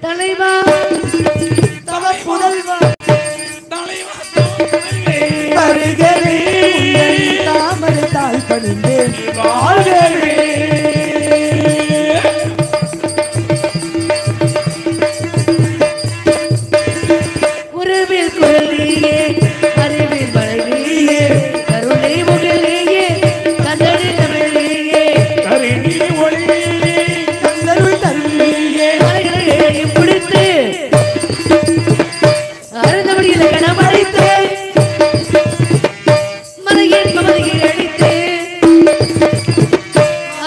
தலைவா புதல்வா வருகிறே தாமரை தாய் பணிந்தேன் வாழ்கிறே உறவில் குரலியே அறிவில் மழையே கருணை முகிலேயே கந்தடி தமிழியே கருணி ஒளியே கந்தருள் தருளியே மலைகளையும் பிடித்து அருந்தபடியில கணமடைத்து மலையின் மலையை அடித்து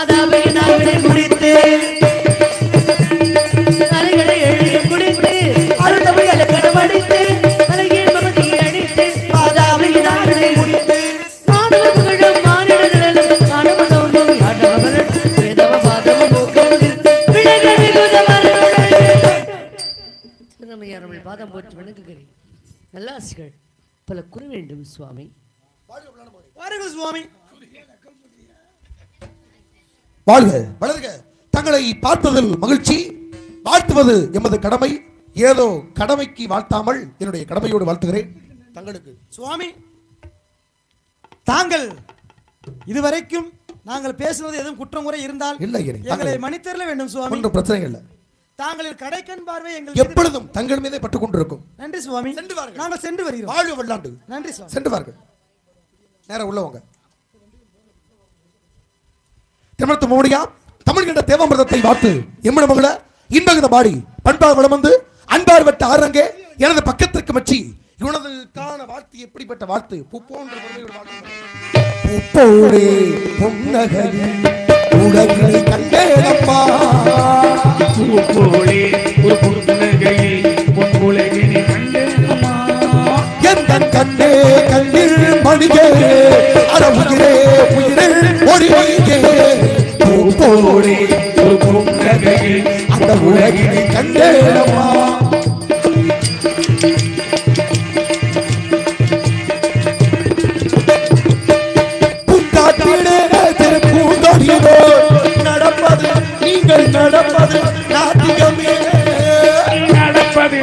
அதாவை நாவினை முடித்து மலைகளை எழுதி முடித்து அருந்தபடியில கணமடைத்து மலையின் மலையை அடித்து அதாவை நாவினை முடித்து மாணவ புகழும் மாநிலங்களும் மாணவனோடும் ஆண்டவன் வேதவ பாதவ போக்குவது விளைகள் திருநமையாரமில் பாதம் போட்டு வணங்குகிறேன். நல்லாசிகள் பல கூற வேண்டும் சுவாமி. சுவாமி வாழ்க வளர்க. தங்களை பார்த்ததில் மகிழ்ச்சி. வாழ்த்துவது எமது கடமை. ஏதோ கடமைக்கு வாழ்த்தாமல் என்னுடைய கடமையோடு வாழ்த்துகிறேன் தங்களுக்கு. சுவாமி, தாங்கள் இதுவரைக்கும் நாங்கள் பேசுவது எதுவும் குற்றமுறை இருந்தால் இல்லை, எங்களை மன்னித்தரல வேண்டும் சுவாமி. ஒன்றும் பிரச்சனை இல்லை. தாங்களின் கடைக்கண் பார்வை எங்கள் எப்பொழுதும் தங்கள் மீதே பட்டுக் கொண்டிருக்கும். நன்றி சுவாமி. நாங்கள் சென்று வருகிறோம். வாழ்க வல்லாண்டு. நன்றி சுவாமி. சென்று வார்கள். நேரம் உள்ளவங்க திருமணத்து மோடியா தமிழ் கண்ட தேவாமிரதத்தை வாத்து எம்மன மகள இன்பகத பாடி பண்பார் வளம் வந்து அன்பார் வட்ட ஆரங்கே எனது பக்கத்திற்கு மச்சி இவனது காண வாழ்த்து எப்படிப்பட்ட வாழ்த்து பூப்போன்ற பூப்போடே பொன்னகையில் உலகினை கண்டேனம்மா பூப்போடே ஒரு பொன்னகையில் பொன்னுலகினை கண்டேனம்மா எந்த கண்ணே கண்ணில் மணிகே அறவுகிறே உயிரே ஒளிவீகே பூப்போடே ஒரு பொன்னகையில் அந்த உலகினை கண்டேனம்மா நடப்பது நீங்கள் நடப்பது நாட்டியமே நடப்பது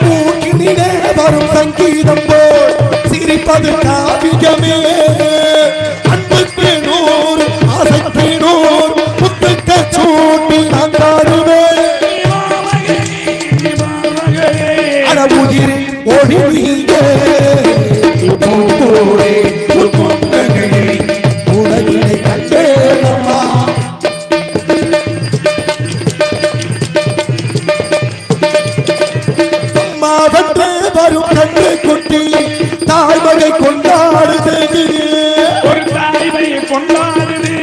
மூக்கினிலே வரும் சங்கீதம் போல் சிரிப்பது காவியமே அன்புக்கு நூறு ஆசைக்கு நூறு புத்துக்க சூட்டி நாங்காடுவே அடவுயிரில் ஒளி நீங்கே பூப்போடே ஒரு பொன்னகையில் உலகினை கண்டேனம்மா அம்மா வந்து வரும் கண்டு குட்டி தாய்மகை கொண்டாடுது ஒரு தாய்மையை கொண்டாடுது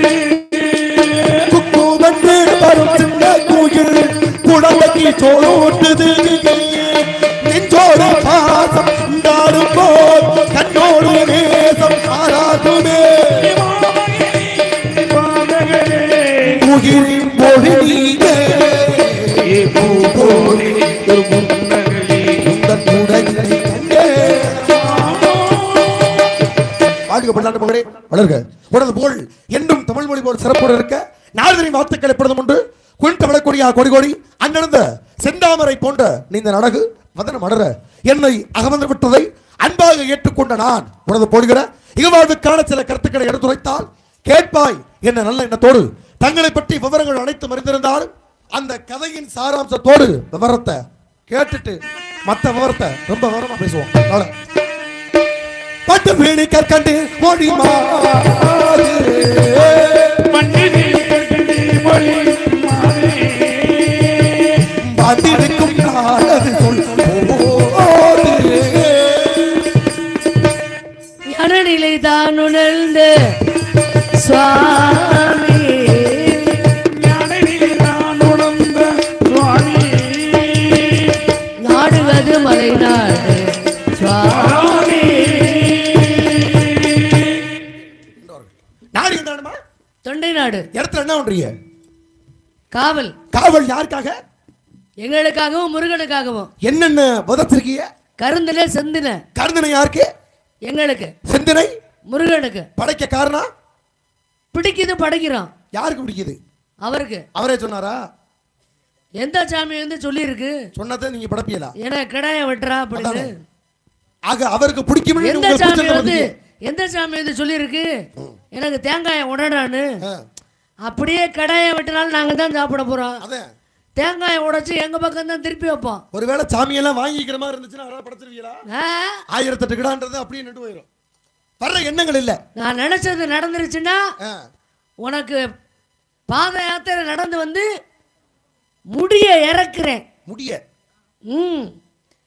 குக்கு வந்து வரும் சின்ன கோயில் குழந்தைக்கு சோறுட்டுது நெஞ்சோட பாசம் உண்டாடும் போல் கண்ணோடு நேசம் ஆராதுமே உயிரின் மொழி நீங்கே பூப்போடே ஒரு பொன்னகையில் உந்தன் உடலினை கண்டே மகளே வளர்க உனது புகழ் என்றும் தமிழ் மொழி போல் சிறப்போடு இருக்க நாடுகளின் வாழ்த்துக்கள் எப்பொழுதும் உண்டு குளித்த விடக்கூடிய கொடி கொடி அந்நடந்த செந்தாமரை போன்ற நீந்த நடகு வதனம் அடர என்னை அகமந்து விட்டதை அன்பாக ஏற்றுக்கொண்ட நான் உனது போடுகிற இகவாழ்வுக்கான சில கருத்துக்களை எடுத்துரைத்தால் கேட்பாய் என்ன நல்ல எண்ணத்தோடு தங்களை பற்றி விவரங்கள் அனைத்தும் அறிந்திருந்தாலும் அந்த கதையின் சாராம்சத்தோடு விவரத்தை கேட்டுட்டு மற்ற விவரத்தை ரொம்ப விவரமா பேசுவோம். பட்டு வீடு கற்கண்டு மொழி மாந்திருக்கும் நாளது ஞானநிலை தான் உணர்ந்த சுவாமி நாடுவது மலைநாடு சுவாமி. நாடு என்ன தொண்டை நாடு. இடத்துல என்ன பண்றீங்க? காவல். காவல் யாருக்காக? எங்களுக்காகவும் முருகனுக்காகவும். என்னென்ன வதச்சிருக்கீங்க? கருந்தின செந்தின. கருந்தினை யாருக்கு? எங்களுக்கு. செந்தினை முருகனுக்கு. படைக்க காரணம்? பிடிக்குது படைக்கிறோம். யாருக்கு பிடிக்குது? அவரே சொன்னாரா? எந்த சாமி வந்து சொல்லியிருக்கு? சொன்னதை நீங்க படப்பியலா? ஏன்னா கடாயம் வெட்டுறா அப்படின்னு. ஆக அவருக்கு பிடிக்கும். எந்த சாமி வந்து சொல்லியிருக்கு எனக்கு தேங்காயம் உடனான்னு? அப்படியே கடாயம் வெட்டினாலும் நாங்க தான் சாப்பிட போறோம். தேங்காயை உடைச்சு எங்க பக்கம் தான் திருப்பி வைப்போம். ஒருவேளை சாமியெல்லாம் வாங்கிக்கிற மாதிரி இருந்துச்சுன்னா அதெல்லாம் படைச்சிருவீங்களா? 1008 கிடான்றது அப்படியே நின்று போயிடும். வர்ற எண்ணங்கள் இல்ல. நான் நினைச்சது நடந்துருச்சுன்னா உனக்கு பாத யாத்திரை நடந்து வந்து முடிய இறக்குறேன். முடிய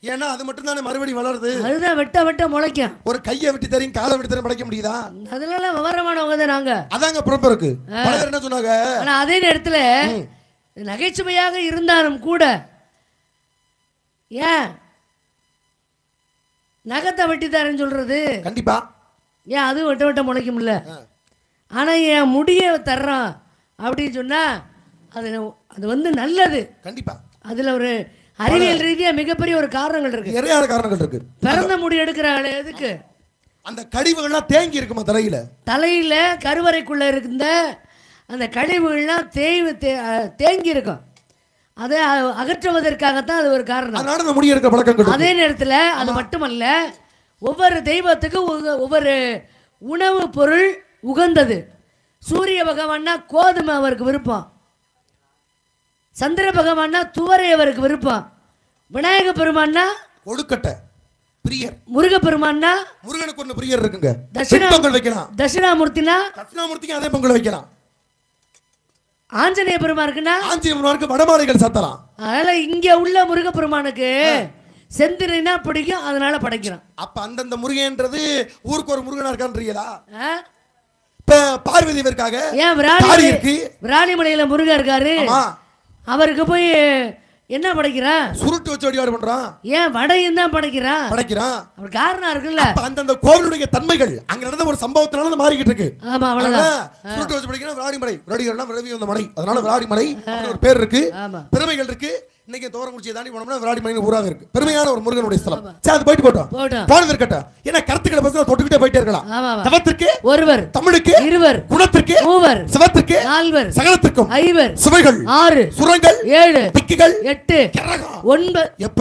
ஏன்னா அது மட்டும் தானே மறுபடியும் வளருது. அதுதான் வெட்ட வெட்ட முளைக்கும். ஒரு கையை வெட்டி தரீங்க, காலை வெட்டி தரீங்க, படைக்க முடியுதா? அதனால விவரமானவங்க தான் நாங்க. அதாங்க புறம்பு இருக்கு. என்ன சொன்னாங்க? ஆனா அதே நேரத்துல நகைச்சுவையாக இருந்தாலும் கூட ஏன் நகத்தை வெட்டி தரேன்னு சொல்றது? கண்டிப்பா. ஏன் அது வெட்ட வெட்ட முளைக்கும்ல. ஆனா என் முடிய தர்றான் அப்படின்னு சொன்னா அது வந்து நல்லது. கண்டிப்பா. அதுல ஒரு அறிவியல் ரீதியா மிகப்பெரிய ஒரு காரணங்கள் இருக்கு. நிறைய காரணங்கள் இருக்கு. பிறந்த முடி எடுக்கிறாங்களே எதுக்கு? அந்த கழிவுகள்லாம் தேங்கி இருக்குமா தலையில கருவறைக்குள்ள இருந்த அந்த கழிவுகள்லாம் தேங்கி இருக்கும். அதை அகற்றுவதற்காகத்தான் அது ஒரு காரணம். அதனால அந்த முடி எடுக்கிற பழக்கம். அதே நேரத்தில் அது மட்டுமல்ல, ஒவ்வொரு தெய்வத்துக்கும் ஒவ்வொரு உணவு பொருள் உகந்தது. சூரிய பகவான்னா கோதுமை அவருக்கு விருப்பம், சந்திர பகவான்னா துவரை அவருக்கு விருப்பம், விநாயக பெருமான்னா கொழுக்கட்டை பிரியர், முருக பெருமான்னா முருகனுக்கு ஒன்று பிரியர் இருக்குங்க. பொங்கல் வைக்கலாம். தட்சிணாமூர்த்தினா தட்சிணாமூர்த்திக்கு அதே பொங்கல் வைக்கலாம். ஆஞ்சநேய பெருமானுக்குன்னா ஆஞ்சநேய பெருமானுக்கு வடமாலைகள் சாத்தலாம். அதனால இங்க உள்ள முருக பெருமானுக்கு செந்திரனா பிடிக்கும், அதனால படைக்கிறோம். அப்ப அந்தந்த முருகன்றது ஊருக்கு ஒரு முருகனா இருக்கான்றீங்களா? இப்ப பார்வதி இருக்காங்க. ஏன் விராலிமலையில முருகன் இருக்காரு, அவருக்கு போய் என்ன படைக்கிறான்? சுருட்டு வச்சு வழிபாடு பண்றான். ஏன் வடையும் தான் படைக்கிறான்? அப்படி காரணம் இருக்குல்ல. அந்தந்த கோவிலுடைய தன்மைகள் அங்க நடந்த ஒரு சம்பவத்தினால மாறிக்கிட்டு இருக்கு. ஆமா, அவ்வளவுதான். சுருட்டு வச்சு படிக்கிறா விராலிமலை, விராடிகள்னா விரவி வந்த மலை, அதனால விராலிமலை ஒரு பேர் இருக்கு, பெருமைகள் இருக்கு. இன்னைக்கு தோரங்குச்சியை தாண்டி போனோம்னா விராலிமலைன்னு ஊராக இருக்கு. பெருமையான ஒரு முருகனுடைய ஸ்தலம். சரி, அது போயிட்டு போட்டோம். போனது இருக்கட்டும். ஏன்னா கருத்துக்களை பத்தி தொட்டுக்கிட்டே போயிட்டே இருக்கலாம். தவத்திற்கு ஒருவர், தமிழுக்கு இருவர், குணத்திற்கு மூவர், சிவத்திற்கு நால்வர், சகலத்திற்கும் ஐவர், சுவைகள் 6, சுரங்கள் 7, திக்குகள் 8, 9. எப்ப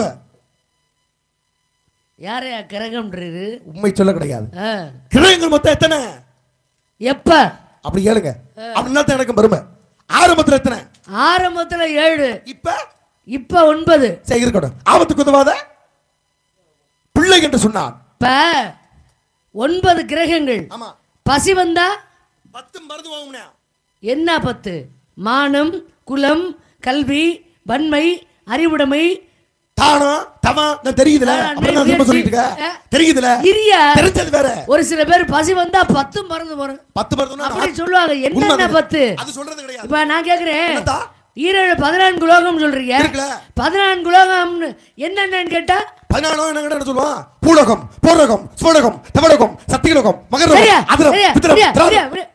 யாரையா கிரகம்ன்றது? உண்மை சொல்ல கிடையாது. கிரகங்கள் மொத்தம் எத்தனை? எப்ப அப்படி கேளுங்க. அப்படின்னா எனக்கு பெருமை. ஆரம்பத்துல எத்தனை? ஆரம்பத்துல 7, இப்ப 9. சரி, இருக்கட்டும். ஆபத்துக்கு உதவாத பிள்ளை என்று சொன்னான். இப்ப 9 கிரகங்கள். ஆமா. பசி வந்தா 10 மருந்து வாங்குனா என்ன? 10 மானம், குலம், கல்வி, வன்மை, அறிவுடைமை, தானம், தவம் தெரியுதுல. அப்படியே சொல்லிட்டு இருக்க தெரியுதுல. இரியா தெரிஞ்சது வேற. ஒரு சில பேர் பசி வந்தா 10 மருந்து வரும். 10 மருந்து அப்படி சொல்லுவாங்க. என்ன 10? அது சொல்றது கிடையாது. இப்ப நான் கேக்குறேன், 14 லோகம் சொல்றீங்க. 14 லோகம் என்னன்னு கேட்டா 14 என்ன சொல்லுவான்? பூலோகம், பூர்லோகம், சுவலோகம், தவலோகம், சத்தியலோகம், மகரலோகம், அதிரம், வித்திரம்.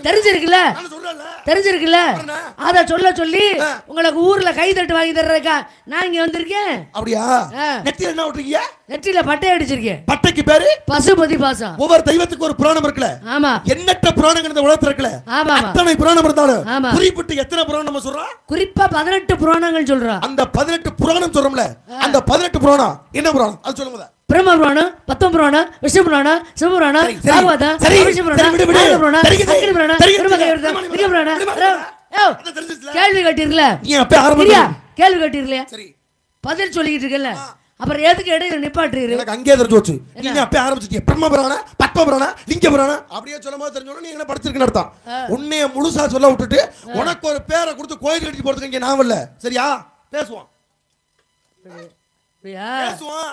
தெரிஞ்சிருக்குல்ல, தெரிஞ்சிருக்குல்ல. அத சொல்ல சொல்லி உங்களுக்கு ஊர்ல கை தட்டு வாங்கி தர்றதுக்கா நான் இங்க வந்திருக்கேன். அப்படியா? நெத்தியில என்ன விட்டுறீங்க? நெத்தியில பட்டை அடிச்சிருக்கேன். பட்டைக்கு பேரு பசுபதி பாசம். ஒவ்வொரு தெய்வத்துக்கு ஒரு புராணம் இருக்குல்ல. ஆமா. எண்ணற்ற புராணங்கள் இந்த உலகத்துல இருக்குல்ல. ஆமா. அத்தனை புராணம் இருந்தாலும் குறிப்பிட்டு எத்தனை புராணம் நம்ம சொல்றோம்? குறிப்பா 18 புராணங்கள் சொல்றோம். அந்த 18 புராணம் சொல்றோம்ல, அந்த 18 புராணம் என்ன புராணம்? அது சொல்லுங்க. பிரம்ம புராணம், பத்ம புராணம், விஷ்ணு புராணம், சிவபுராணம், பாகவதம், கேள்வி கேட்டீர்களா? கேள்வி கேட்டீர்களா? பதில் சொல்லிட்டு இருக்கல. அப்புறம் எதுக்கு இடையில நிப்பாட்டுறீங்க? எனக்கு அங்கே தெரிஞ்சு வச்சு நீங்க அப்பே ஆரம்பிச்சிட்டீங்க. பிரம்ம புராணம், பத்ம புராணம், லிங்க புராணம் அப்படியே சொல்லும்போது தெரிஞ்சோட நீங்க என்ன படிச்சிருக்கீங்கன்னு அர்த்தம். உன்னைய முழுசா சொல்ல விட்டுட்டு உனக்கு ஒரு பேரை கொடுத்து கோயில் கட்டி போறதுக்கு இங்க நான் இல்ல. சரியா? பேசுவோம் பேசுவோம்.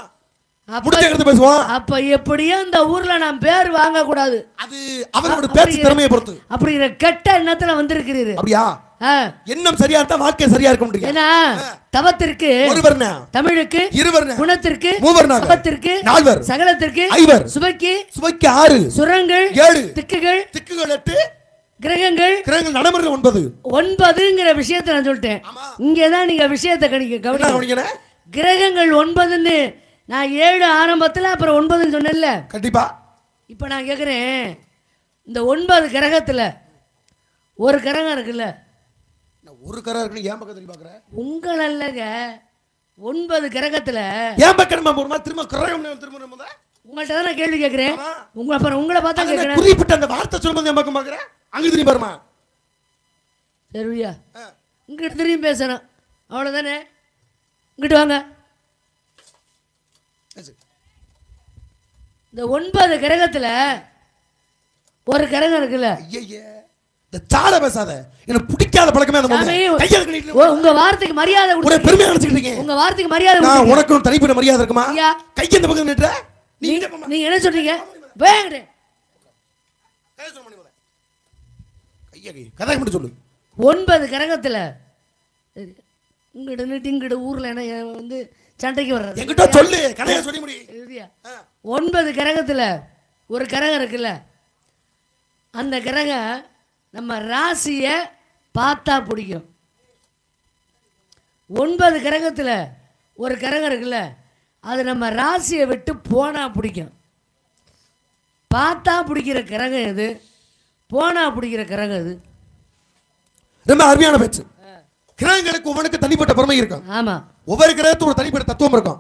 அப்ப எப்படியோ இந்த ஊர்ல நான் பேர் வாங்க கூடாது. அது அவரோட பேச்சு திறமையை பொறுத்து. அப்படிங்கிற கெட்ட எண்ணத்துல வந்திருக்கிறீரு. அப்படியா? எண்ணம் சரியா இருந்தா வாழ்க்கை சரியா இருக்க முடியும். ஏன்னா தவத்திற்கு ஒருவர், தமிழுக்கு இருவர், குணத்திற்கு மூவர், சபத்திற்கு நால்வர், சகலத்திற்கு ஐவர், சுவைக்கு 6, சுரங்கள் 7, திக்குகள் 8, கிரகங்கள் நடைமுறை 9ங்கிற விஷயத்தை நான் சொல்லிட்டேன். இங்கதான் நீங்க விஷயத்தை கவனிக்கணும். கிரகங்கள் 9ன்னு நான் 7 ஆரம்பத்தில் அப்புறம் 9 சொன்னேன்ல. கண்டிப்பா. இப்போ நான் கேட்குறேன், இந்த 9 கிரகத்தில் ஒரு கரகம் இருக்குல்ல, ஒரு கரம் இருக்குன்னு ஏன் பக்கம் திரும்பி பாக்குற? உங்கள் அல்லங்க 9 கரகத்துல ஏன் பக்கம் நம்ம ஒரு மாதிரி திரும்ப கரகம் திரும்ப நம்ம உங்கள்ட்ட தான் நான் கேள்வி கேட்கிறேன். உங்களை பார்த்தா கேட்கிறேன். குறிப்பிட்ட அந்த வார்த்தை சொல்லும்போது ஏன் பக்கம் பாக்குற? அங்க திரும்பி பாருமா. சரியா? இங்கிட்டு திரும்பி பேசணும், அவ்வளவுதானே. இங்கிட்டு வாங்க. இந்த 9 கிரகத்துல ஒரு கிரகம் இருக்குல்ல. இந்த சாட பேசாத, எனக்கு பிடிக்காத பழக்கமே அந்த மாதிரி. உங்க வார்த்தைக்கு மரியாதை ஒரு பெருமையா நினைச்சிட்டீங்க. உங்க வார்த்தைக்கு மரியாதை. நான் உனக்கு தனிப்பட்ட மரியாதை இருக்குமா? கையை இந்த பக்கம் நின்ற நீங்க என்ன சொல்றீங்க? வேங்கடே கதை மட்டும் சொல்லு. 9 கிரகத்துல இங்கிட்ட நிட்டு இங்கிட்ட ஊர்ல என்ன வந்து சண்டைக்கு வர்றது என்கிட்ட சொல்லு, கதையை சொல்லி முடியும். 9 கிரகத்துல ஒரு கிரகம் இருக்குல்ல, அந்த கிரகம் நம்ம ராசிய பார்த்தா பிடிக்கும். 9 கிரகத்துல ஒரு கிரகம் இருக்குல்ல, அது நம்ம ராசியை விட்டு போனா பிடிக்கும். பார்த்தா பிடிக்கிற கிரகம் எது, போனா பிடிக்கிற கிரகம் எது? ரொம்ப அருமையான பேச்சு. கிரகங்களுக்கு ஒவ்வொன்றுக்கு தனிப்பட்ட பெருமை இருக்கும். ஆமா, ஒவ்வொரு கிரகத்துக்கு ஒரு தனிப்பட்ட தத்துவம் இருக்கும்.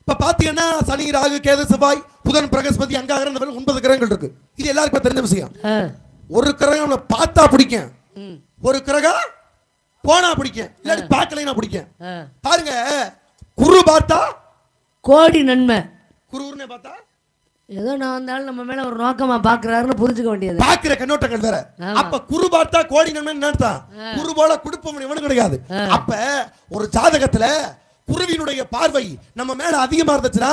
இப்ப பாத்தீங்கன்னா சனி, ராகு, கேது, செவ்வாய், புதன், பிரகஸ்பதி, அங்காரன் 9 கிரகங்கள் இருக்கு. இது எல்லாருக்கும் தெரிஞ்ச விஷயம். ஒரு கிரகம் பார்த்தா பிடிக்கும், ஒரு கிரகம் போனா பிடிக்கும், இல்லாட்டி பார்க்கலைன்னா பிடிக்கும். பாருங்க, குரு பார்த்தா கோடி நன்மை, குருன்னு பார்த்தா ஏதோ நான் வந்தாலும் நம்ம மேல ஒரு நோக்கமா பாக்குறாருன்னு புரிஞ்சுக்க வேண்டியது. பாக்குற கண்ணோட்டங்கள் வேற. அப்ப குரு பார்த்தா கோடி நன்மை நினைத்தான், குரு போல குடுப்பம் இவனு கிடையாது. அப்ப ஒரு ஜாதகத்துல குருவினுடைய பார்வை நம்ம மேல அதிகமா இருந்துச்சுன்னா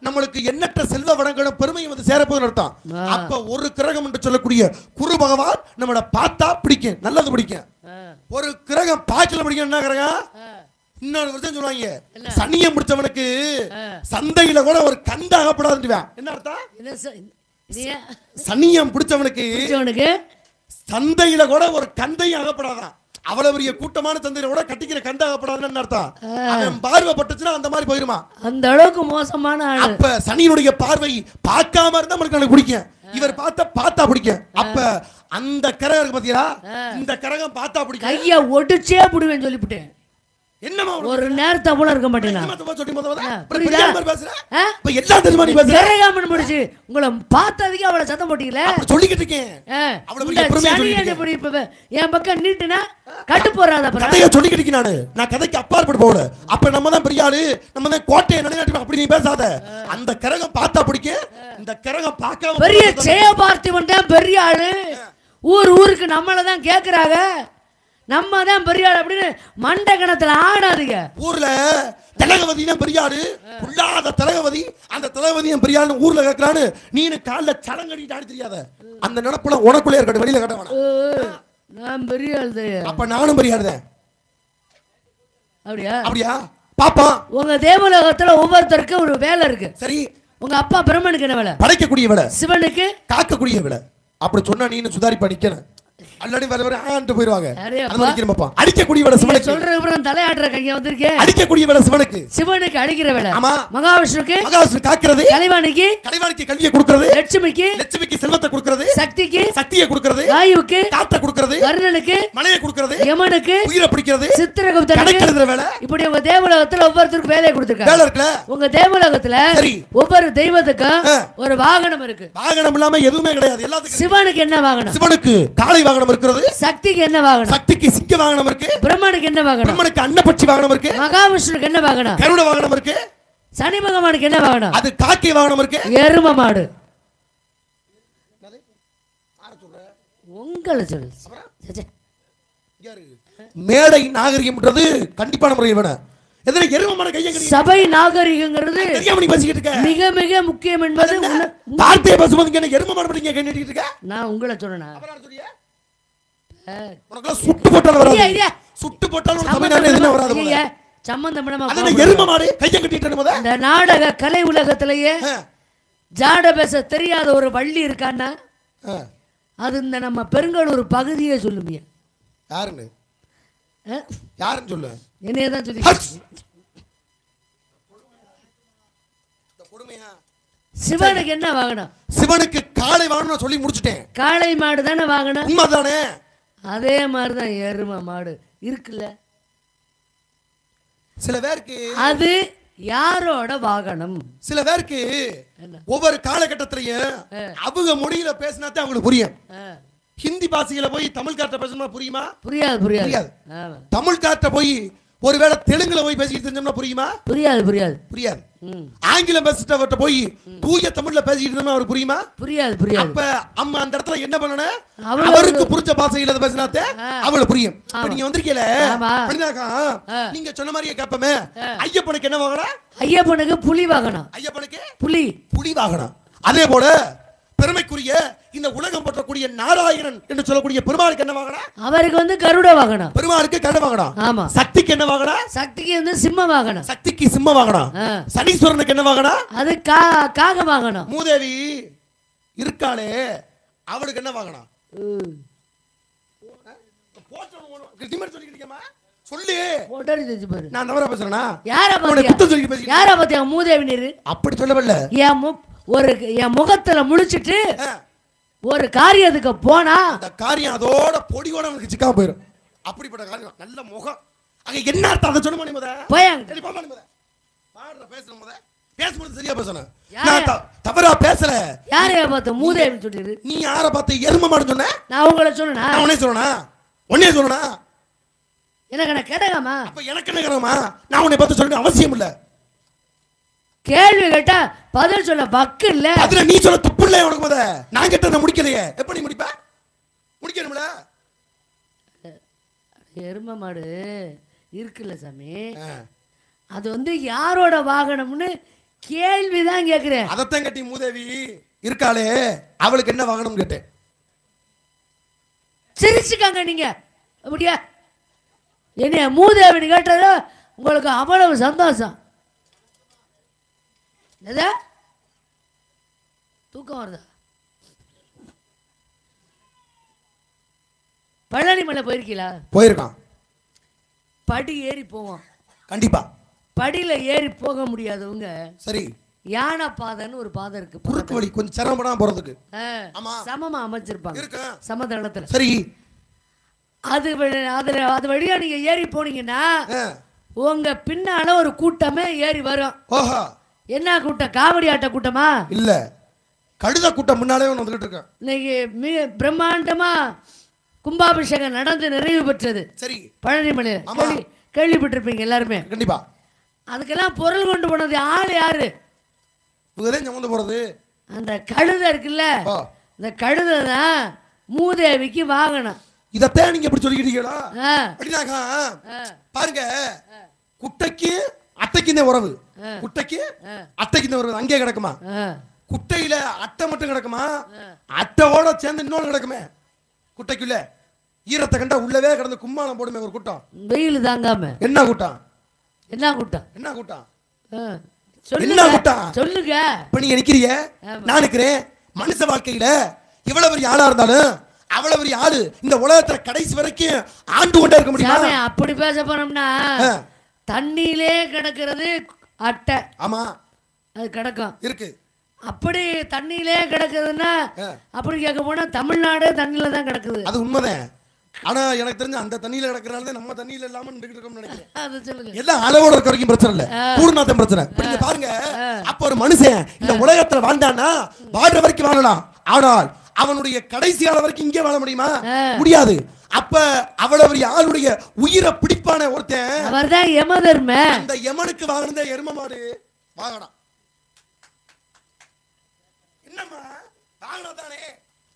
நம்மளுக்கு எண்ணற்ற செல்வ வளங்களும் பெருமையும் வந்து சேரப்போது அர்த்தம். அப்ப ஒரு கிரகம் என்று சொல்லக்கூடிய குரு பகவான் நம்மள பார்த்தா பிடிக்கும், நல்லது பிடிக்கும். ஒரு கிரகம் பார்க்கல பிடிக்கும். என்ன கிரகம்? இன்னொரு வருஷம் சொல்லுவாங்க, சனியை முடிச்சவனுக்கு சந்தையில கூட ஒரு கந்த அகப்படாது. என்ன அர்த்தம்? சனியம் பிடிச்சவனுக்கு சந்தையில கூட ஒரு கந்தையும் அகப்படாதான். அவ்வளவு பெரிய கூட்டமான சந்தையில கூட கட்டிக்கிற கந்த அகப்படாதுன்னு அர்த்தம். அவன் பார்வை பட்டுச்சுன்னா அந்த மாதிரி போயிருமா, அந்த அளவுக்கு மோசமான ஆளு. அப்ப சனியினுடைய பார்வை பார்க்காம இருந்தா எனக்கு பிடிக்கும், இவர் பார்த்தா பிடிக்கும். அப்ப அந்த கிரகம் இருக்கு பாத்தீங்களா, இந்த கிரகம் பார்த்தா பிடிக்கும். கைய ஒடிச்சே புடுவேன்னு சொல்லிவிட்டேன். என்னமா ஒரு நேரத்தை போல இருக்க மாட்டேனா? உங்களை பார்த்ததுக்கு அவளை சத்தம் போட்டீங்களே சொல்லிக்கிட்டு இருக்கேன். என் பக்கம் நீட்டுனா கட்டு போறாத சொல்லிக்கிட்டு இருக்கேன். நான் கதைக்கு அப்பாற்பட்டு போகல. அப்ப நம்ம தான் பெரிய ஆளு, நம்ம தான் கோட்டையை நிலைநாட்டி. அப்படி நீ பேசாத. அந்த கிரகம் பார்த்தா பிடிக்கும், இந்த கிரகம் பார்க்காம பெரிய ஜெய பார்த்திபன் தான் பெரிய ஆளு. ஊருக்கு நம்மளதான் கேக்குறாங்க, நம்ம தான் பெரியாடு அப்படின்னு மண்ட கணத்துல ஆடாதீங்க. ஊர்ல தலகவதி தான் பெரியாடு, உள்ளாத தலகவதி, அந்த தலகவதியும் பெரியாடு ஊர்ல கேட்கறான்னு நீனு காலில் சடங்கடிட்டு ஆடி தெரியாத. அந்த நினைப்புல உனக்குள்ளே இருக்கட்டும், வெளியில கட்ட வேணாம். நான் பெரியாடு, அப்ப நானும் பெரியாடுதேன். அப்படியா பாப்பா? உங்க தேவலோகத்துல ஒவ்வொருத்தருக்கும் ஒரு வேலை இருக்கு. சரி, உங்க அப்பா பிரம்மனுக்கு என்ன வேலை? படைக்கக்கூடிய வேலை. சிவனுக்கு காக்கக்கூடிய வேலை. அப்படி சொன்னா நீனு சுதாரிப்பா நிக்கணும். அல்லடி வர வர ஆண்டு போயிடுவாங்க. அடிக்கக்கூடிய வேலை சிவனுக்கு. சொல்ற அப்புறம் தலையாடுற கைய வந்திருக்கே. அடிக்கக்கூடிய வேலை சிவனுக்கு. சிவனுக்கு அடிக்கிற வேலை. ஆமா. மகாவிஷ்ணுக்கு காக்கிறது. கலைவாணிக்கு கல்வியை கொடுக்கிறது. லட்சுமிக்கு செல்வத்தை கொடுக்கிறது. சக்தியை கொடுக்கிறது. வாயுவுக்கு காற்றை கொடுக்கிறது. வருணனுக்கு மழையை கொடுக்கிறது. யமனுக்கு உயிரை பிடிக்கிறது. சித்திரகுப்தனுக்கு எழுதுற வேலை. இப்படி உங்க தேவலோகத்துல ஒவ்வொருத்தருக்கும் வேலையை கொடுத்திருக்காங்க. வேலை இருக்குல. உங்க தேவலோகத்துல ஒவ்வொரு தெய்வத்துக்கும் ஒரு வாகனம் இருக்கு. வாகனம் இல்லாம எதுவுமே கிடையாது. எல்லாத்துக்கும். சிவனுக்கு என்ன வாகனம்? சிவனுக்கு காளை வாகனம் இருக்கிறது. சக்திக்கு என்ன வாகனம்? சக்திக்கு சிங்க வாகனம் இருக்கு. பிரம்மனுக்கு என்ன வாகனம்? பிரம்மனுக்கு அன்னபட்சி வாகனம் இருக்கு. மகாவிஷ்ணுக்கு என்ன வாகனம்? கருட வாகனம் இருக்கு. சனி பகவானுக்கு என்ன வாகனம்? அது காக்கை வாகனம் இருக்கு. எரும மாடு. உங்களை சொல்லு. மேடை நாகரிகம்ன்றது கண்டிப்பான முறையில் வேணும். எதனை எரும மாடு கையை கட்டி சபை நாகரிகங்கிறது மிக மிக முக்கியம் என்பது வார்த்தையை பேசும்போது என்ன எரும மாடு பத்தி கை நீட்டிட்டு இருக்க? நான் உங்களை சொல்றேனா? உனக்கு சுட்டு போட்டாலும் வராது. சுட்டு போட்டாலும் தமிழ்நாட்டுல எதுனா வராது. சம்பந்தம் அதனை எரும மாடு கையை கட்டிட்டு போதா? இந்த நாடக கலை உலகத்திலேயே ஜாட பேச தெரியாத ஒரு வள்ளி இருக்கான்னா அது இந்த நம்ம பெருங்கலூர் பகுதியே சொல்லுங்க. யாருன்னு? யாருன்னு சொல்லு. என்னையதான் சொல்லி. சிவனுக்கு என்ன வாங்கணும்? சிவனுக்கு காளை வாங்கணும் சொல்லி முடிச்சிட்டேன். காளை மாடு தானே வாங்கணும். உண்மைதானே? அதே மாதிரிதான் எருமை மாடு இருக்குல்ல. சில பேருக்கு அது யாரோட வாகனம்? சில பேருக்கு ஒவ்வொரு காலகட்டத்திலையும் அவங்க மொழியில பேசினாதான் அவங்களுக்கு புரியும். ஹிந்தி பாஷையில போய் தமிழ் காட்ட பேசணுமா புரியுமா? புரியாது புரியாது. தமிழ் காட்ட போய் ஒருவேளை தெலுங்குல போய் பேசிட்டு தெரிஞ்சோம்னா புரியுமா? புரியாது புரியாது புரியாது. ஆங்கிலம் பேசிட்டவர்கிட்ட போய் தூய தமிழ்ல பேசிட்டு இருந்தோம்னா அவருக்கு புரியுமா? புரியாது புரியாது. அப்ப அம்மா அந்த இடத்துல என்ன பண்ணணும்? அவருக்கு புரிஞ்ச பாஷையில பேசினாத்தே அவளுக்கு புரியும். இப்ப நீங்க வந்திருக்கீல அப்படினாக்கா நீங்க சொன்ன மாதிரியே கேப்பமே, ஐயப்பனுக்கு என்ன வாங்கணும்? ஐயப்பனுக்கு புலி வாங்கணும். ஐயப்பனுக்கு புலி வாங்கணும். அதே போல பெருமைக்குரிய இந்த உலகம் பற்றக்கூடிய நாராயணன் என்று சொல்லக்கூடிய பெருமாளுக்கு என்ன வாங்கணும்? அவருக்கு வந்து கருட வாங்கணும். பெருமாளுக்கு கருட வாங்கணும். ஆமா. சக்திக்கு என்ன வாங்கணும்? சக்திக்கு வந்து சிம்ம வாங்கணும். சக்திக்கு சிம்ம வாங்கணும். சனீஸ்வரனுக்கு என்ன வாங்கணும்? அது காக வாங்கணும். மூதேவி இருக்காளே அவளுக்கு என்ன வாங்கணும்? சொல்லு. நான் தவறா பேசுறேனா? யார பத்தியா மூதேவி நீரு அப்படி சொல்லவில்லை. என் முகத்துல முழிச்சிட்டு ஒரு காரியத்துக்கு போனா அந்த காரியம் அதோட பொடியோட நமக்கு சிக்காம போயிடும். அப்படிப்பட்ட காரியம் நல்ல முகம். அங்க என்ன அர்த்தம் அதை சொன்ன மணி முத போயாங்க பேசுற முத பேசும்போது சரியா பேசணும். நான் தவறா பேசல. யாரைய பார்த்து மூதேவி சொல்லிரு? நீ யார பார்த்து எருமை மாடு சொன்ன? நான் உங்களை சொன்னா உடனே சொல்லனா எனக்கு என்ன கேட்டகாமா? அப்ப எனக்கு என்ன கேட்கமா? நான் உன்னை பார்த்து சொல்ல அவசியம் இல்ல. கேள்வி கேட்டா பதில் சொல்ல பக்கு இல்ல. அதுல நீ சொல்ல துப்பு இல்ல. உனக்கு முத நான் கேட்டத முடிக்கலையே. எப்படி முடிப்ப? முடிக்கணும்ல. எருமை மாடு இருக்குல்ல சாமி, அது வந்து யாரோட வாகனம்னு கேள்விதான் கேக்குறேன். அதத்தான் கட்டி மூதேவி இருக்காளே அவளுக்கு என்ன வாகனம் கேட்டேன். சிரிச்சுக்காங்க நீங்க. அப்படியா என்ன மூதேவின்னு கேட்டது உங்களுக்கு அவ்வளவு சந்தோஷம்? தூக்கம் வருதா? பழனி மலை போயிருக்கீங்களா? போயிருக்கான். படி ஏறி போவோம் கண்டிப்பா. படியில ஏறி போக முடியாதவங்க சரி யானை பாதைன்னு ஒரு பாதை இருக்கு. குறுக்கு வழி கொஞ்சம் சிரமப்படாம போறதுக்கு. சமமா அமைச்சிருப்பாங்க சமதளத்துல. சரி அது வழியா நீங்க ஏறி போனீங்கன்னா உங்க பின்னால ஒரு கூட்டமே ஏறி வரும். என்ன கூட்டம்? காவடி ஆட்ட கூட்டமா? இல்ல, கழுத கூட்டம் முன்னாலே வந்துட்டு இருக்கு. இன்னைக்கு மிக பிரம்மாண்டமா கும்பாபிஷேகம் நடந்து நிறைவு பெற்றது. சரி பழனி மலையில கேள்விப்பட்டிருப்பீங்க எல்லாருமே. கண்டிப்பா. அதுக்கெல்லாம் பொருள் கொண்டு போனது ஆள் யாரு? போறது அந்த கழுதை இருக்குல்ல, அந்த கழுதை தான் மூதேவிக்கு வாகனம். இதத்தான் நீங்க எப்படி சொல்லிக்கிட்டீங்களா? அப்படின்னாக்கா பாருங்க, குட்டைக்கு அட்டைக்கு உறவு, குட்டைக்கு அட்டைக்கு உறவு அங்கே கிடக்குமா? குட்டையில அட்டை மட்டும் கிடக்குமா? அட்டையோட சேர்ந்து இன்னொன்று கிடக்குமே குட்டைக்குள்ள. ஈரத்தை கண்டா உள்ளவே கிடந்து கும்மாளம் போடுமே ஒரு கூட்டம், வெயில் தாங்காம. என்ன கூட்டம்? என்ன கூட்டம்? என்ன கூட்டம்? என்ன கூட்டம்? சொல்லுங்க. இப்ப நீங்க நிக்கிறீங்க, நான் நிக்கிறேன். மனுஷ வாழ்க்கையில இவ்வளவு பெரிய ஆளா இருந்தாலும் அவ்வளவு பெரிய ஆளு இந்த உலகத்துல கடைசி வரைக்கும் ஆண்டு கொண்டே இருக்க முடியுமா? அப்படி பேச போனோம்னா தண்ணியிலே கிடக்கிறது அட்டை. ஆமா, அது கிடக்கும் இருக்கு. அப்படி தண்ணியிலே கிடக்குதுன்னா அப்படி கேட்க போனா தமிழ்நாடு தண்ணியில தான் கிடக்குது. அது உண்மைதான். ஆனா எனக்கு தெரிஞ்ச அந்த தண்ணியில கிடக்குறனால நம்ம தண்ணியில இல்லாம நின்னுட்டு இருக்கோம்னு நினைக்கிறேன். அது சொல்லுங்க. எல்லாம் அளவோட இருக்க வரைக்கும் பிரச்சனை இல்ல, பூர்ணாத்தம் பிரச்சனை. நீங்க பாருங்க, அப்ப ஒரு மனுஷன் இந்த உலகத்துல வாழ்ந்தானா வாழ்ற வரைக்கும் வாழலாம். ஆனால் அவனுடைய கடைசி கால வரைக்கும் இங்கே வாழ முடியுமா? முடியாது. அப்ப அவ்வளவு ஆளுடைய உயிரை பிடிப்பான ஒருத்தன் அவர்தான் யமதர்ம. அந்த யமனுக்கு வாங்கின எரும மாடு வாங்கணும். என்னம்மா வாங்கணும் தானே?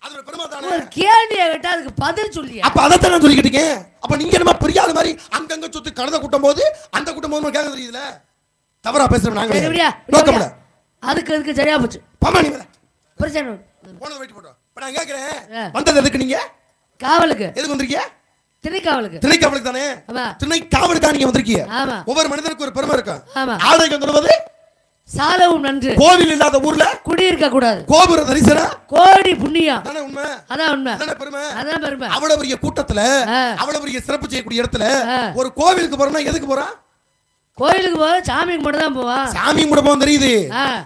அது பெருமை தானே? ஒரு கேள்வியை கேட்டா அதுக்கு பதில் சொல்லி. அப்ப அதைத்தான் நான் சொல்லிக்கிட்டீங்க. அப்ப நீங்க என்னமா பெரியாத மாதிரி அங்கங்க சுத்தி கழுத கூட்டம் போது அந்த கூட்டம் போது கேட்க தெரியுதுல? தவறா பேசுறோம் நாங்க. நோக்கம்ல அதுக்கு அதுக்கு சரியா போச்சு. பாமா நீ பிரச்சனை போனது வெயிட் போட்டோம். இப்ப நான் கேக்குறேன், வந்தது எதுக்கு? நீங்க காவலுக்கு எதுக்கு வந்திருக்கீங்க? திணைக்காவலுக்கு. திணைக்காவலுக்கு தானே? திணைக்காவலுக்கு நீங்க வந்திருக்கீங்க. ஒவ்வொரு மனிதனுக்கு ஒரு பெருமை இருக்கு. ஆடைக்கு வந்துடுவது சாலவும் நன்று. கோவில் இல்லாத ஊர்ல குடியிருக்க கூடாது. கோபுர தரிசனம் கோடி புண்ணியம். அதானே உண்மை? அதான் உண்மை. அதானே பெருமை? அதான் பெருமை. அவ்வளவு பெரிய கூட்டத்துல அவ்வளவு பெரிய சிறப்பு செய்யக்கூடிய இடத்துல ஒரு கோவிலுக்கு போறோம்னா எதுக்கு போறோம்? கோயிலுக்கு போக சாமி கும்பிட தான் போவான். சாமி கும்பிட போவோம் தெரியுது.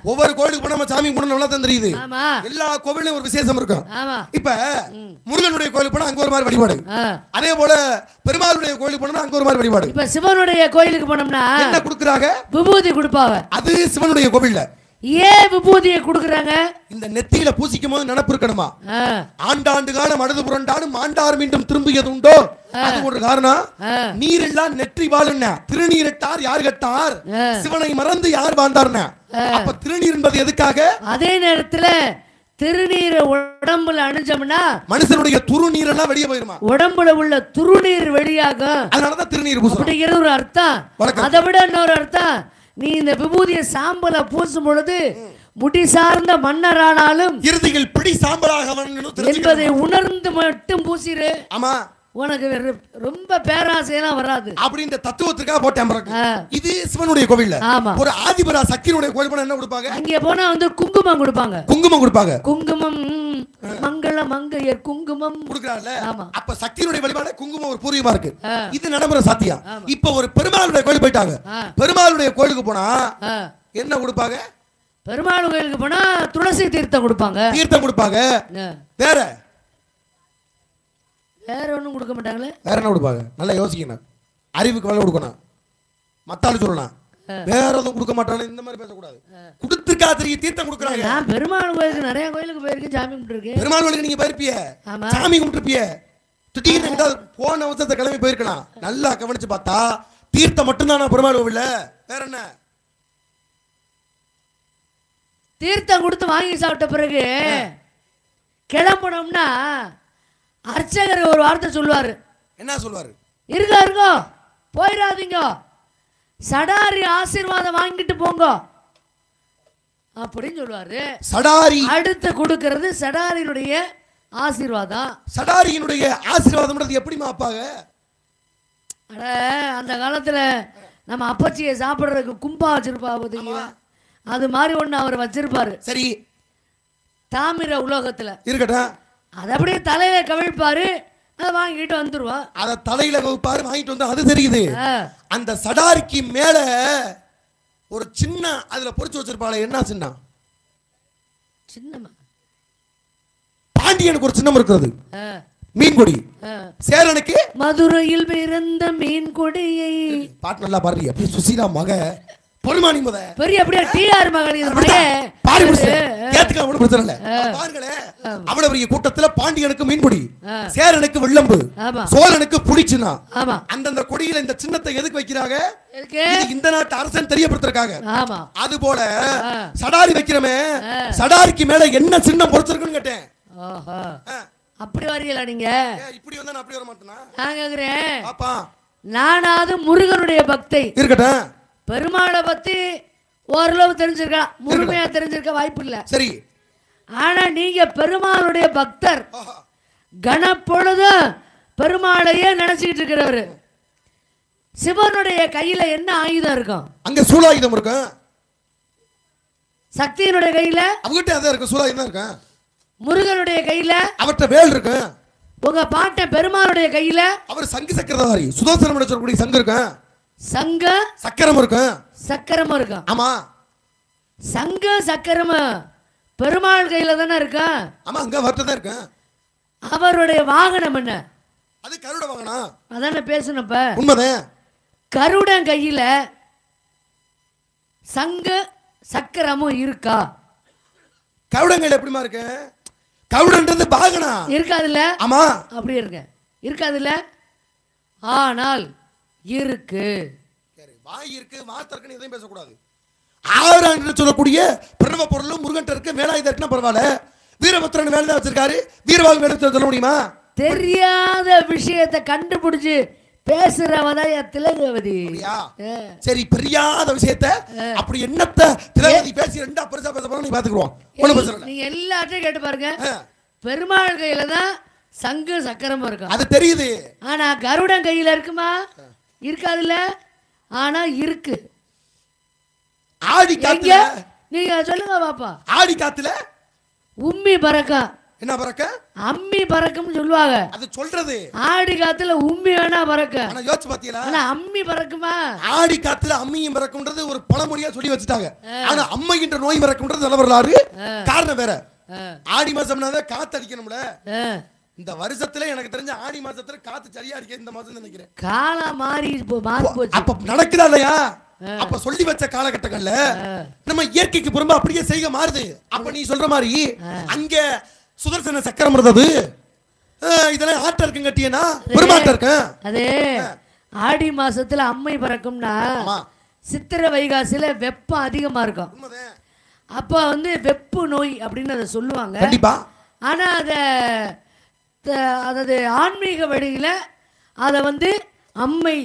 ஒவ்வொரு கோயிலுக்கு போனா நம்ம சாமி கும்பிட நல்லா தான் தெரியுது. ஆமா. எல்லா கோவிலையும் ஒரு விசேஷம் இருக்கும். ஆமா. இப்ப முருகனுடைய கோயிலுக்கு போனா அங்க ஒரு மாதிரி வழிபாடு. அதே போல பெருமாளுடைய கோயிலுக்கு போனா அங்க ஒரு மாதிரி வழிபாடு. இப்ப சிவனுடைய கோயிலுக்கு போனோம்னா என்ன கொடுக்குறாங்க? விபூதி கொடுப்பாங்க. அது சிவனுடைய கோவில்ல ஏன் விபூதியை கொடுக்குறாங்க? இந்த நெத்தியில பூசிக்கும் போது நினைப்பு இருக்கணுமா? ஆண்டாண்டு காலம் அழுது புரண்டாலும் ஆண்டார் மீண்டும் திரும்பியது உண்டோ? அது ஒரு காரணம். நீர் எல்லாம் நெற்றி வாழுன்னா திருநீரிட்டார் யார் கட்டார்? சிவனை மறந்து யார் வாழ்ந்தார்னா? அப்ப திருநீர் என்பது எதுக்காக? அதே நேரத்துல திருநீரை உடம்புல அணிஞ்சோம்னா மனுஷனுடைய துருநீர் எல்லாம் வெளியே போயிருமா? உடம்புல உள்ள துருநீர் வெளியாகும். அதனாலதான் திருநீர் பூசுறோம் அப்படிங்கிறது ஒரு அர்த்தம். அதை விட இன்னொரு அர்த்தம், நீ இந்த விபூதியை சாம்பல பூசும் பொழுது முடி சார்ந்த மன்னரானாலும் இறுதியில் பிடி சாம்பலாக என்பதை உணர்ந்து மட்டும் பூசிரு. ஆமா, உனக்கு ரொம்ப பேராசையெல்லாம் வராது அப்படின்ற தத்துவத்துக்காக போட்டேன். இது சிவனுடைய கோவில். ஒரு ஆதிபரா சக்தியுடைய கோவில் போனா என்ன கொடுப்பாங்க? அங்கே போனா வந்து குங்குமம் கொடுப்பாங்க. குங்குமம் கொடுப்பாங்க. குங்குமம் மங்கள மங்கையர் குங்குமம் கொடுக்கறாங்கல. அப்ப சக்தியுடைய வழிபாடு குங்குமம் ஒரு பூர்வமா இருக்கு. இது நடைமுறை சத்தியம். இப்ப ஒரு பெருமாளுடைய கோயில் போயிட்டாங்க. பெருமாளுடைய கோயிலுக்கு போனா என்ன கொடுப்பாங்க? பெருமாள் கோயிலுக்கு போனா துளசி தீர்த்தம் கொடுப்பாங்க. தீர்த்தம் கொடுப்பாங்க. வேற வேற ஒன்றும் கொடுக்க மாட்டாங்களே. வேற என்ன கொடுப்பாங்க? நல்லா யோசிக்கணும். அறிவுக்கு வேலை கொடுக்கணும். மத்தாலும் சொல்லலாம். வேற எதுவும் கொடுக்க மாட்டாங்க. இந்த மாதிரி பேசக்கூடாது. கொடுத்துருக்கா தெரியும் தீர்த்தம் கொடுக்குறாங்க. நான் பெருமாள் கோயிலுக்கு நிறைய கோயிலுக்கு போயிருக்கேன், சாமி கும்பிட்டுருக்கேன். பெருமாள் கோயிலுக்கு நீங்க போயிருப்பிய, சாமி கும்பிட்டுருப்பிய. திடீர்னு போன வருஷத்தை கிளம்பி போயிருக்கலாம். நல்லா கவனிச்சு பார்த்தா தீர்த்தம் மட்டும்தான் பெருமாள் கோவில்ல. வேற என்ன? தீர்த்தம் கொடுத்து வாங்கி சாப்பிட்ட பிறகு கிளம்பணும்னா அர்ச்சகர் ஒரு வார்த்தை சொல்லுவாரு. என்ன சொல்லுவாரு? இருக்கோ போயிடாதீங்க, சடாரி ஆசீர்வாதம் வாங்கிட்டு போங்க அப்படின்னு சொல்லுவாரு. சடாரி அடுத்து கொடுக்கிறது சடாரியினுடைய ஆசீர்வாதம். சடாரியினுடைய ஆசீர்வாதம் எப்படி மாப்பாங்க? அட அந்த காலத்துல நம்ம அப்பச்சியை சாப்பிடுறதுக்கு கும்பா வச்சிருப்பா பார்த்தீங்களா? அது மாதிரி ஒண்ணு அவர் வச்சிருப்பாரு. சரி, தாமிர உலோகத்துல இருக்கட்டும். அதை அப்படியே தலையில கவிழ்ப்பாரு, அதை வாங்கிட்டு வந்துருவா. அதை தலையில கவிழ்ப்பாரு, வாங்கிட்டு வந்து. அது தெரியுது. அந்த சடாரிக்கு மேல ஒரு சின்ன அதுல பொறிச்சு வச்சிருப்பாங்க. என்ன சின்னம்? சின்னமா பாண்டியனுக்கு ஒரு சின்னம் இருக்கிறது. மீன்கொடி. சேரனுக்கு மதுரையில் பிறந்த மீன்கொடியை. பாட்டு நல்லா பாடுறீங்க. அப்படியே சுசீலா மக பொறுமானி முத பெரிய அப்படியே டிஆர் மகன் இது பாடி முடிச்சு கேத்துக்க ஒண்ணு பிரச்சனை இல்ல. பாருங்களே, அவ்வளவு பெரிய கூட்டத்துல பாண்டியனுக்கு மீன்கொடி, சேரனுக்கு வெள்ளம்பு, சோழனுக்கு புடிச்சுனா. அந்தந்த கொடியில இந்த சின்னத்தை எதுக்கு வைக்கிறாங்க? இந்த நாட்டு அரசன் தெரியப்படுத்துறதுக்காக. அது போல சடாரி வைக்கிறமே, சடாரிக்கு மேல என்ன சின்னம் பொறுத்திருக்குன்னு கேட்டேன். அப்படி வரீங்களா நீங்க? இப்படி வந்தா நான் அப்படி வர மாட்டேனா? நான் கேக்குறேன் பாப்பா, நானாவது முருகனுடைய பக்தை இருக்கட்டும், பெருமாளை பத்தி ஓரளவு தெரிஞ்சிருக்கா, முழுமையா தெரிஞ்சிருக்க வாய்ப்பு இல்ல. சரி, ஆனா நீங்க பெருமாளுடைய பக்தர், கணப்பொழுதும் பெருமாளையே நினைச்சுக்கிட்டு இருக்கிறவரு. சிவனுடைய கையில என்ன ஆயுதம் இருக்கும்? அங்க சூலாயுதம் இருக்கும். சக்தியினுடைய கையில அவகிட்ட அதான் இருக்கு, சூலாயுதம் இருக்கு. முருகனுடைய கையில அவர்கிட்ட வேல் இருக்கு. உங்க பாட்ட பெருமாளுடைய கையில அவர் சங்கு சக்கரதாரி, சுதர்சனம் சொல்லக்கூடிய சங்கு இருக்கு. சங்க சக்கரம் இருக்கு. சக்கரம் இருக்கு. ஆமா, சங்க சக்கரம் பெருமாள் கையில தானே இருக்கு. ஆமா, அங்க அவர்கிட்ட தான் இருக்கு. அவருடைய வாகனம் என்ன? அது கருட வாகனம். அதான பேசுனப்ப உண்மைதான். கருடன் கையில சங்க சக்கரமும் இருக்கா? கருடங்கள் எப்படிமா இருக்கு? கருடன்றது வாகனம் இருக்காதுல்ல? ஆமா, அப்படி இருக்கு. இருக்காதுல்ல? ஆனால் இருக்கு. வாய் இருக்கு, வார்த்தை எதையும் பேசக்கூடாது. ஆறாண்டு சொல்லக்கூடிய பிரணவ பொருளும் முருகன் இருக்கு. வேலாயுதம் பரவாயில்ல, வீரபத்ரன் வேலை வச்சிருக்காரு. வீரவாள் வேலை சொல்ல முடியுமா? தெரியாத விஷயத்தை கண்டுபிடிச்சு பேசுறவதான் திலகவதி. சரி, தெரியாத விஷயத்த அப்படி என்னத்த திலகவதி பேசி ரெண்டா பெருசா பேச போறோம். நீ பாத்துக்குவோம். நீங்க எல்லாத்தையும் கேட்டு பாருங்க. பெருமாள் கையில தான் சங்கு சக்கரமும் இருக்கும், அது தெரியுது. ஆனா கருடன் கையில இருக்குமா? இருக்காதுல்ல? ஆனா இருக்கு. ஆடி காத்துல நீங்க சொல்லுங்க பாப்பா. ஆடி காத்துல உம்மி பறக்கா என்ன பறக்க? அம்மி பறக்கும்னு சொல்லுவாங்க. அது சொல்றது. ஆடி காத்துல உம்மி வேணா பறக்க. ஆனா யோசிச்சு பாத்தீங்களா? ஆனா அம்மி பறக்குமா? ஆடி காத்துல அம்மியும் பறக்கும்ன்றது ஒரு பழமொழியா சொல்லி வச்சுட்டாங்க. ஆனா அம்மைன்ற நோய் பறக்கும்ன்றது நல்ல வரலாறு. காரணம் வேற. ஆடி மாசம்னாவே காத்து அடிக்கணும்ல. இந்த வருஷத்துல எனக்கு தெரிஞ்ச ஆடி மாசத்துல காத்து சரியா அடிக்க இந்த மாசம் நினைக்கிறேன். காலம் மாறி போச்சு. அப்ப நடக்குதா இல்லையா? அப்ப சொல்லி வச்ச காலகட்டங்கள்ல நம்ம இயற்கைக்கு புறம்பா அப்படியே செய்க மாறுது. அப்ப நீ சொல்ற மாதிரி அங்க சுதர்சன சக்கரம் இருந்தது. இதெல்லாம் ஆட்ட இருக்கும் கட்டியனா பெருமாட்ட இருக்கு. அதே ஆடி மாசத்துல அம்மை பறக்கும்னா சித்திரை வைகாசில வெப்பம் அதிகமா இருக்கும். அப்ப வந்து வெப்பு நோய் அப்படின்னு அதை சொல்லுவாங்க. கண்டிப்பா. ஆனா அதாவது ஆன்மீக வழியில அதை வந்து அம்மை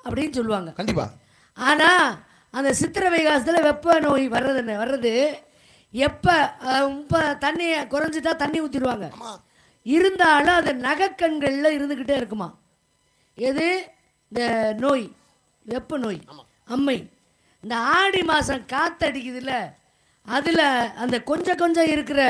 அப்படின்னு சொல்லுவாங்க. கண்டிப்பா. ஆனா அந்த சித்திரை வைகாசத்துல வெப்ப நோய் வர்றது எப்ப தண்ணி குறைஞ்சிட்டா தண்ணி ஊத்திடுவாங்க. இருந்தாலும் அது நகக்கண்கள்ல இருந்துகிட்டே இருக்குமா. எது? இந்த நோய், வெப்ப நோய், அம்மை. இந்த ஆடி மாசம் காத்தடிக்குதுல்ல, அதுல அந்த கொஞ்சம் இருக்கிற